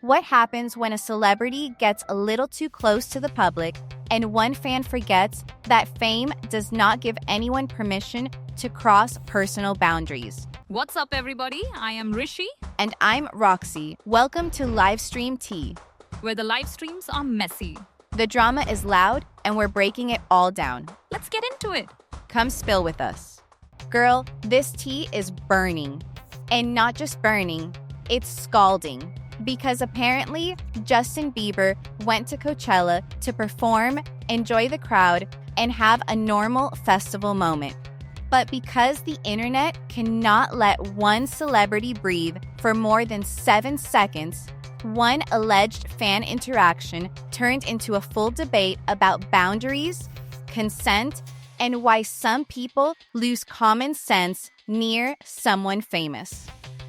What happens when a celebrity gets a little too close to the public and one fan forgets that fame does not give anyone permission to cross personal boundaries? What's up, everybody? I am Rishi, And I'm Roxy. Welcome to Livestream Tea. where the live streams are messy. The drama is loud and we're breaking it all down. Let's get into it. Come spill with us. Girl, this tea is burning. And not just burning, it's scalding. Because apparently, Justin Bieber went to Coachella to perform, enjoy the crowd, and have a normal festival moment. But because the internet cannot let one celebrity breathe for more than 7 seconds, one alleged fan interaction turned into a full debate about boundaries, consent, and why some people lose common sense near someone famous.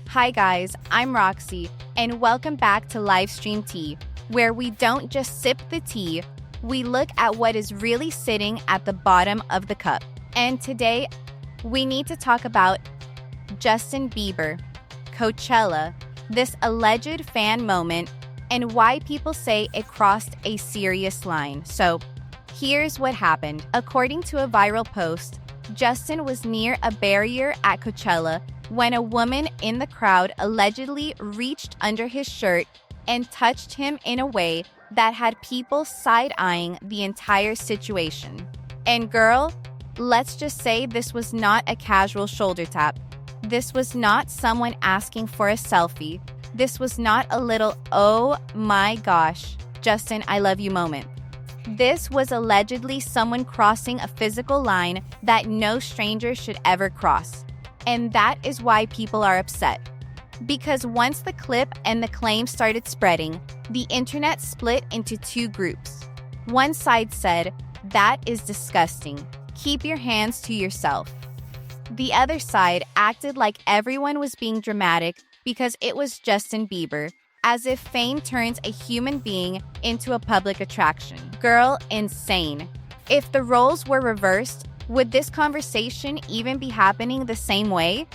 Hi guys, I'm Roxy, and welcome back to Livestream Tea, where we don't just sip the tea, we look at what is really sitting at the bottom of the cup. And today, we need to talk about Justin Bieber, Coachella, this alleged fan moment, and why people say it crossed a serious line. So, here's what happened. According to a viral post, Justin was near a barrier at Coachella when a woman in the crowd allegedly reached under his shirt and touched him in a way that had people side-eyeing the entire situation. And girl, let's just say this was not a casual shoulder tap. This was not someone asking for a selfie. This was not a little, oh my gosh, Justin, I love you moment. This was allegedly someone crossing a physical line that no stranger should ever cross. And that is why people are upset. Because once the clip and the claim started spreading, the internet split into two groups. One side said, "That is disgusting. Keep your hands to yourself." The other side acted like everyone was being dramatic because it was Justin Bieber, as if fame turns a human being into a public attraction. Girl, insane. If the roles were reversed, would this conversation even be happening the same way?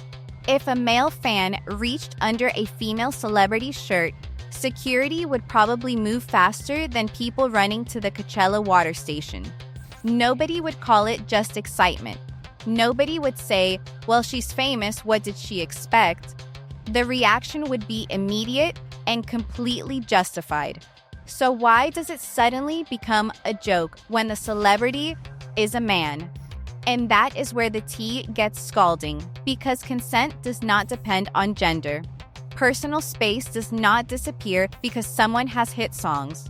If a male fan reached under a female celebrity's shirt, security would probably move faster than people running to the Coachella water station. Nobody would call it just excitement. Nobody would say, well, she's famous, what did she expect? The reaction would be immediate and completely justified. So why does it suddenly become a joke when the celebrity is a man? And that is where the tea gets scalding, because consent does not depend on gender. Personal space does not disappear because someone has hit songs.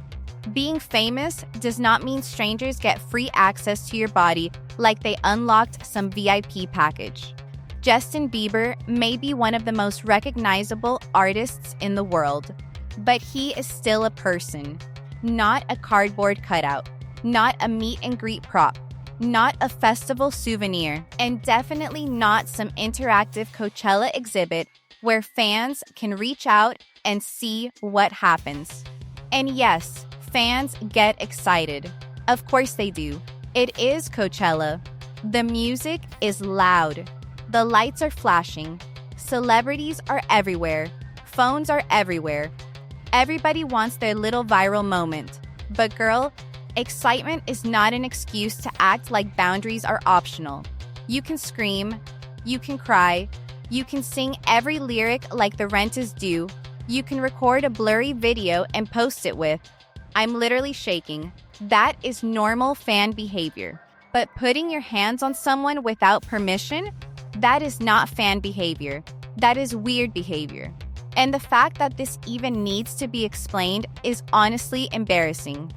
Being famous does not mean strangers get free access to your body like they unlocked some VIP package. Justin Bieber may be one of the most recognizable artists in the world, but he is still a person, not a cardboard cutout, not a meet and greet prop, not a festival souvenir, and definitely not some interactive Coachella exhibit where fans can reach out and see what happens. And yes, fans get excited. Of course they do. It is Coachella. The music is loud. The lights are flashing. Celebrities are everywhere. Phones are everywhere. Everybody wants their little viral moment. But girl, excitement is not an excuse to act like boundaries are optional. You can scream, you can cry, you can sing every lyric like the rent is due, you can record a blurry video and post it with, "I'm literally shaking." That is normal fan behavior. But putting your hands on someone without permission, that is not fan behavior. That is weird behavior. And the fact that this even needs to be explained is honestly embarrassing.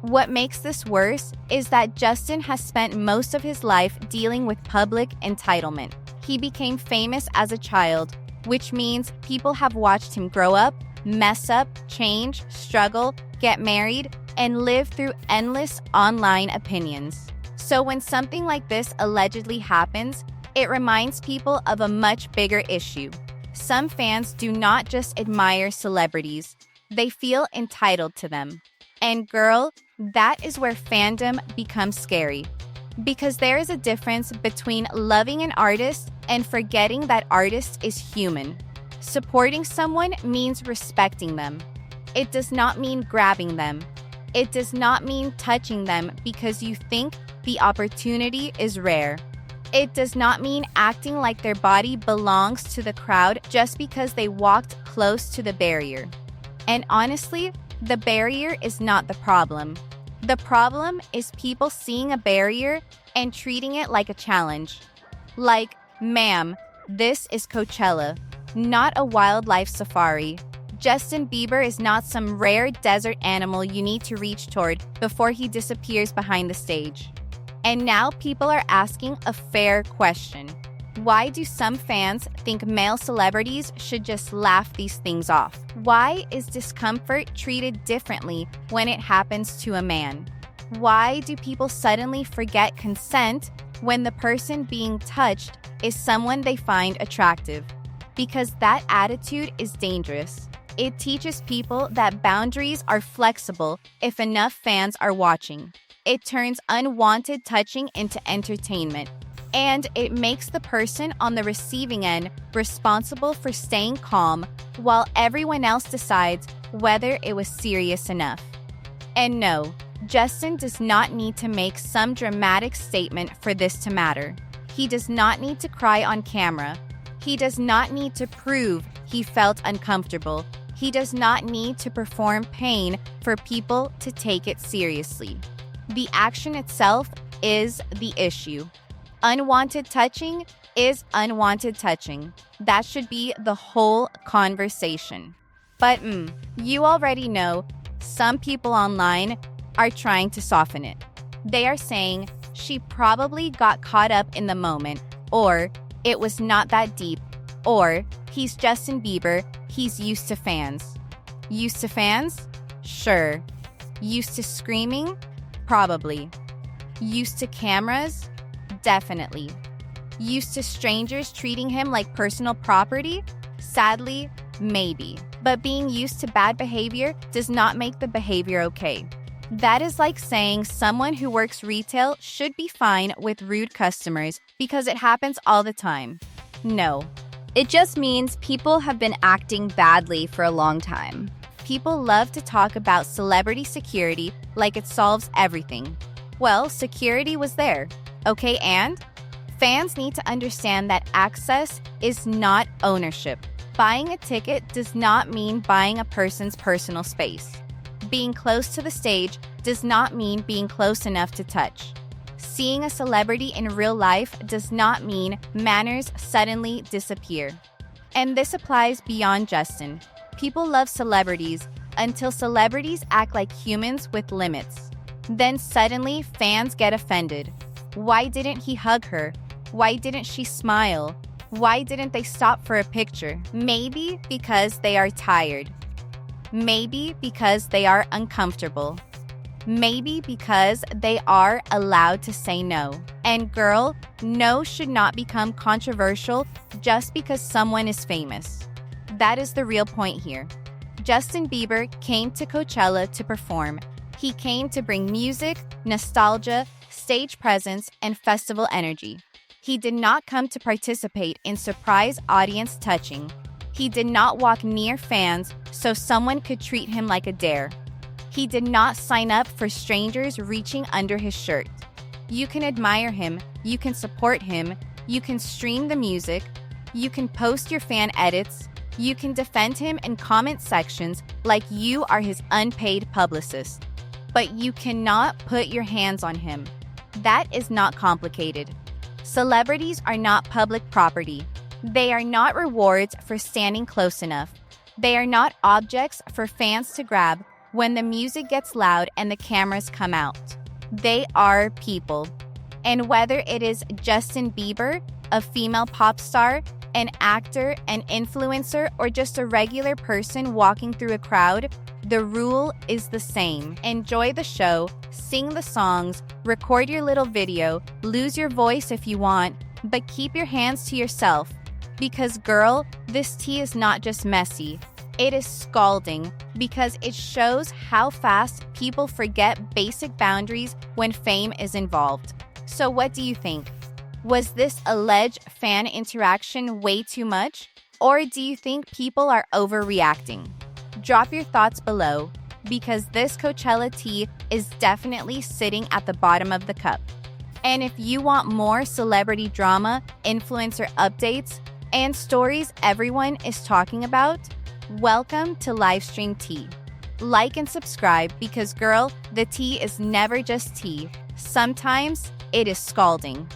What makes this worse is that Justin has spent most of his life dealing with public entitlement. He became famous as a child, which means people have watched him grow up, mess up, change, struggle, get married, and live through endless online opinions. So when something like this allegedly happens, it reminds people of a much bigger issue. Some fans do not just admire celebrities, they feel entitled to them. And girl, that is where fandom becomes scary. Because there is a difference between loving an artist and forgetting that artist is human. Supporting someone means respecting them. It does not mean grabbing them. It does not mean touching them because you think the opportunity is rare. It does not mean acting like their body belongs to the crowd just because they walked close to the barrier. And honestly, the barrier is not the problem. The problem is people seeing a barrier and treating it like a challenge. Like, ma'am, this is Coachella, not a wildlife safari. Justin Bieber is not some rare desert animal you need to reach toward before he disappears behind the stage. And now people are asking a fair question. Why do some fans think male celebrities should just laugh these things off? Why is discomfort treated differently when it happens to a man? Why do people suddenly forget consent when the person being touched is someone they find attractive? Because that attitude is dangerous. It teaches people that boundaries are flexible if enough fans are watching. It turns unwanted touching into entertainment. And it makes the person on the receiving end responsible for staying calm while everyone else decides whether it was serious enough. And no, Justin does not need to make some dramatic statement for this to matter. He does not need to cry on camera. He does not need to prove he felt uncomfortable. He does not need to perform pain for people to take it seriously. The action itself is the issue. Unwanted touching is unwanted touching. That should be the whole conversation. But you already know some people online are trying to soften it. They are saying she probably got caught up in the moment, or it was not that deep, or he's Justin Bieber, he's used to fans. Used to fans? Sure. Used to screaming? Probably. Used to cameras? Definitely. Used to strangers treating him like personal property? Sadly, maybe. But being used to bad behavior does not make the behavior okay. That is like saying someone who works retail should be fine with rude customers because it happens all the time. No. It just means people have been acting badly for a long time. People love to talk about celebrity security like it solves everything. Well, security was there. Okay, and? Fans need to understand that access is not ownership. Buying a ticket does not mean buying a person's personal space. Being close to the stage does not mean being close enough to touch. Seeing a celebrity in real life does not mean manners suddenly disappear. And this applies beyond Justin. People love celebrities until celebrities act like humans with limits. Then suddenly fans get offended. Why didn't he hug her? Why didn't she smile? Why didn't they stop for a picture? Maybe because they are tired. Maybe because they are uncomfortable. Maybe because they are allowed to say no. And girl, no should not become controversial just because someone is famous. That is the real point here. Justin Bieber came to Coachella to perform. He came to bring music, nostalgia, stage presence, and festival energy. He did not come to participate in surprise audience touching. He did not walk near fans so someone could treat him like a dare. He did not sign up for strangers reaching under his shirt. You can admire him, you can support him, you can stream the music, you can post your fan edits, you can defend him in comment sections like you are his unpaid publicist. But you cannot put your hands on him. That is not complicated. Celebrities are not public property. They are not rewards for standing close enough. They are not objects for fans to grab when the music gets loud and the cameras come out. They are people. And whether it is Justin Bieber, a female pop star, an actor, an influencer, or just a regular person walking through a crowd, the rule is the same. Enjoy the show, sing the songs, record your little video, lose your voice if you want, but keep your hands to yourself. Because girl, this tea is not just messy. It is scalding because it shows how fast people forget basic boundaries when fame is involved. So what do you think? Was this alleged fan interaction way too much? Or do you think people are overreacting? Drop your thoughts below because this Coachella tea is definitely sitting at the bottom of the cup. And if you want more celebrity drama, influencer updates, and stories everyone is talking about, welcome to Livestream Tea. Like and subscribe because, girl, the tea is never just tea. Sometimes it is scalding.